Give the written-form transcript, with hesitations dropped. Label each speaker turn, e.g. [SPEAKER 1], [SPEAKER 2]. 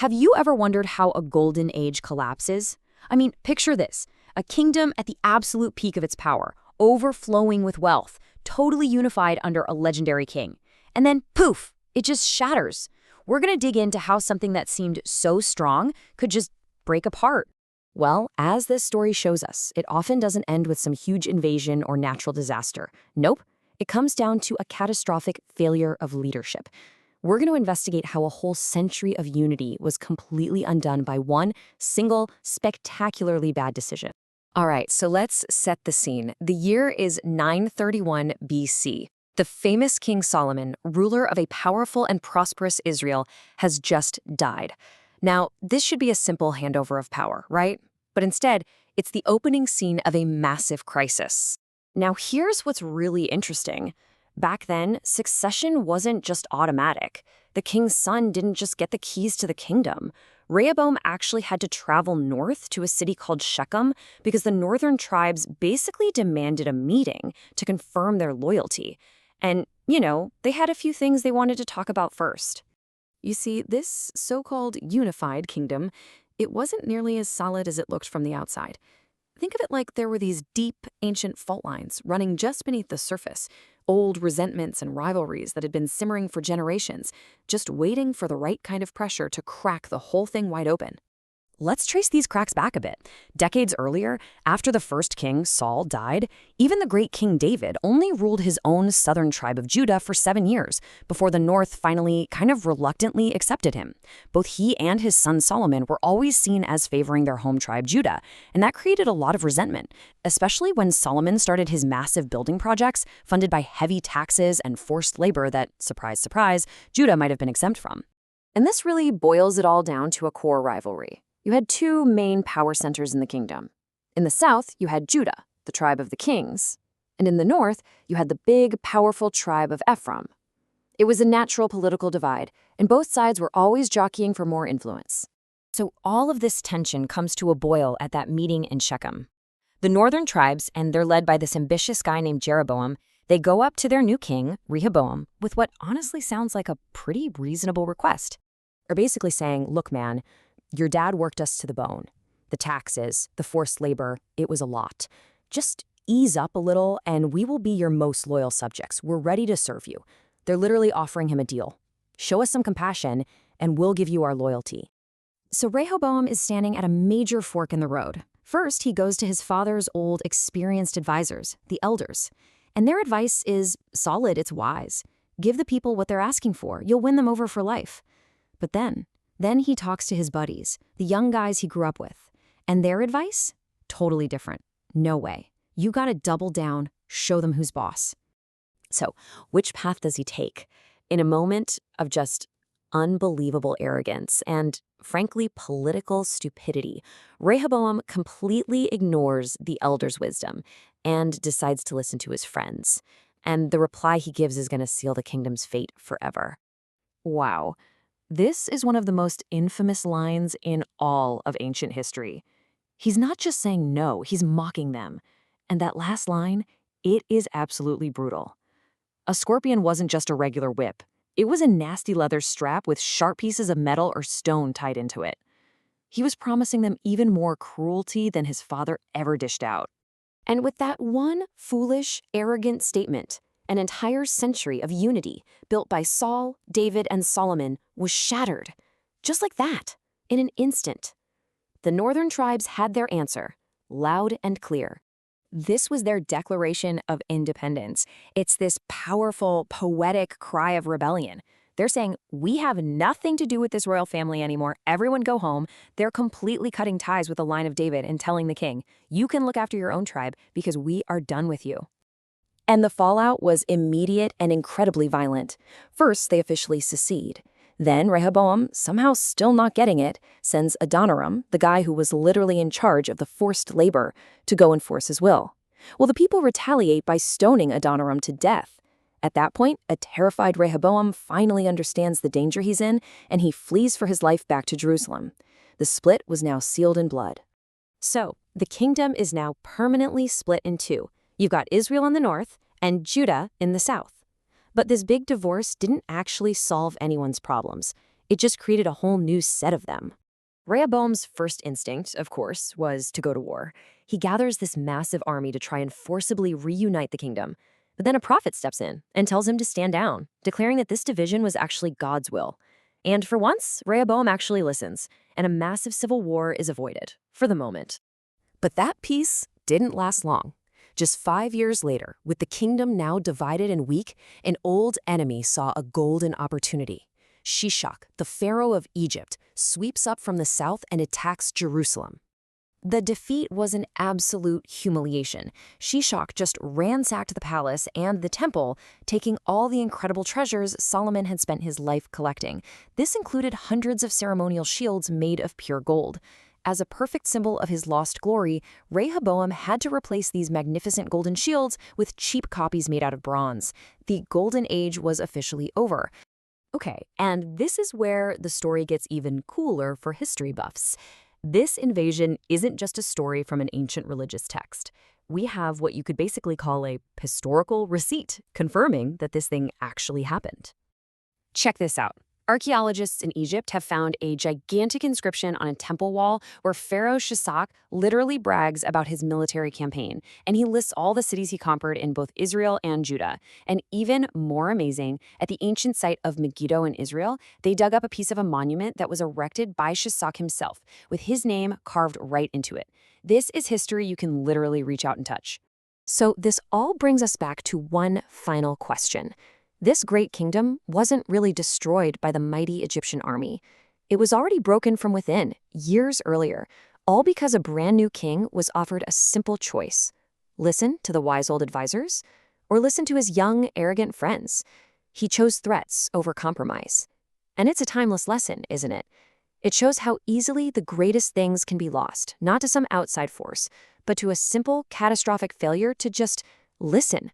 [SPEAKER 1] Have you ever wondered how a golden age collapses? I mean, picture this. A kingdom at the absolute peak of its power, overflowing with wealth, totally unified under a legendary king. And then, poof, it just shatters. We're going to dig into how something that seemed so strong could just break apart. Well, as this story shows us, it often doesn't end with some huge invasion or natural disaster. Nope, it comes down to a catastrophic failure of leadership. We're going to investigate how a whole century of unity was completely undone by one single, spectacularly bad decision. All right, so let's set the scene. The year is 931 BC. The famous King Solomon, ruler of a powerful and prosperous Israel, has just died. Now, this should be a simple handover of power, right? But instead, it's the opening scene of a massive crisis. Now, here's what's really interesting. Back then, succession wasn't just automatic. The king's son didn't just get the keys to the kingdom. Rehoboam actually had to travel north to a city called Shechem because the northern tribes basically demanded a meeting to confirm their loyalty. And, they had a few things they wanted to talk about first. You see, this so-called unified kingdom, it wasn't nearly as solid as it looked from the outside. Think of it like there were these deep, ancient fault lines running just beneath the surface, old resentments and rivalries that had been simmering for generations, just waiting for the right kind of pressure to crack the whole thing wide open. Let's trace these cracks back a bit. Decades earlier, after the first king, Saul, died, even the great King David only ruled his own southern tribe of Judah for 7 years before the north finally kind of reluctantly accepted him. Both he and his son Solomon were always seen as favoring their home tribe Judah, and that created a lot of resentment, especially when Solomon started his massive building projects funded by heavy taxes and forced labor that, surprise, surprise, Judah might have been exempt from. And this really boils it all down to a core rivalry. You had two main power centers in the kingdom. In the south, you had Judah, the tribe of the kings, and in the north, you had the big, powerful tribe of Ephraim. It was a natural political divide, and both sides were always jockeying for more influence. So all of this tension comes to a boil at that meeting in Shechem. The northern tribes, and they're led by this ambitious guy named Jeroboam, they go up to their new king, Rehoboam, with what honestly sounds like a pretty reasonable request. They're basically saying, look, man, your dad worked us to the bone. The taxes, the forced labor, it was a lot. Just ease up a little and we will be your most loyal subjects. We're ready to serve you. They're literally offering him a deal. Show us some compassion and we'll give you our loyalty. So Rehoboam is standing at a major fork in the road. First, he goes to his father's old, experienced advisors, the elders. And their advice is solid, it's wise. Give the people what they're asking for. You'll win them over for life. But then he talks to his buddies, the young guys he grew up with. And their advice? Totally different. No way. You gotta double down, show them who's boss. So, which path does he take? In a moment of just unbelievable arrogance and, frankly, political stupidity, Rehoboam completely ignores the elders' wisdom and decides to listen to his friends. And the reply he gives is gonna seal the kingdom's fate forever. Wow. This is one of the most infamous lines in all of ancient history. He's not just saying no, he's mocking them. And that last line, it is absolutely brutal. A scorpion wasn't just a regular whip. It was a nasty leather strap with sharp pieces of metal or stone tied into it. He was promising them even more cruelty than his father ever dished out. And with that one foolish, arrogant statement, an entire century of unity built by Saul, David, and Solomon was shattered. Just like that, in an instant. The northern tribes had their answer, loud and clear. This was their declaration of independence. It's this powerful, poetic cry of rebellion. They're saying, we have nothing to do with this royal family anymore. Everyone go home. They're completely cutting ties with the line of David and telling the king, you can look after your own tribe because we are done with you. And the fallout was immediate and incredibly violent. First, they officially secede. Then Rehoboam, somehow still not getting it, sends Adoniram, the guy who was literally in charge of the forced labor, to go enforce his will. Well, the people retaliate by stoning Adoniram to death. At that point, a terrified Rehoboam finally understands the danger he's in, and he flees for his life back to Jerusalem. The split was now sealed in blood. So, the kingdom is now permanently split in two. You've got Israel in the north and Judah in the south. But this big divorce didn't actually solve anyone's problems. It just created a whole new set of them. Rehoboam's first instinct, of course, was to go to war. He gathers this massive army to try and forcibly reunite the kingdom. But then a prophet steps in and tells him to stand down, declaring that this division was actually God's will. And for once, Rehoboam actually listens, and a massive civil war is avoided, for the moment. But that peace didn't last long. Just 5 years later, with the kingdom now divided and weak, an old enemy saw a golden opportunity. Shishak, the pharaoh of Egypt, sweeps up from the south and attacks Jerusalem. The defeat was an absolute humiliation. Shishak just ransacked the palace and the temple, taking all the incredible treasures Solomon had spent his life collecting. This included hundreds of ceremonial shields made of pure gold. As a perfect symbol of his lost glory, Rehoboam had to replace these magnificent golden shields with cheap copies made out of bronze. The Golden Age was officially over. Okay, and this is where the story gets even cooler for history buffs. This invasion isn't just a story from an ancient religious text. We have what you could basically call a historical receipt confirming that this thing actually happened. Check this out. Archaeologists in Egypt have found a gigantic inscription on a temple wall where Pharaoh Shishak literally brags about his military campaign, and he lists all the cities he conquered in both Israel and Judah. And even more amazing, at the ancient site of Megiddo in Israel, they dug up a piece of a monument that was erected by Shishak himself, with his name carved right into it. This is history you can literally reach out and touch. So this all brings us back to one final question. This great kingdom wasn't really destroyed by the mighty Egyptian army. It was already broken from within, years earlier, all because a brand new king was offered a simple choice. Listen to the wise old advisors, or listen to his young, arrogant friends. He chose threats over compromise. And it's a timeless lesson, isn't it? It shows how easily the greatest things can be lost, not to some outside force, but to a simple, catastrophic failure to just listen.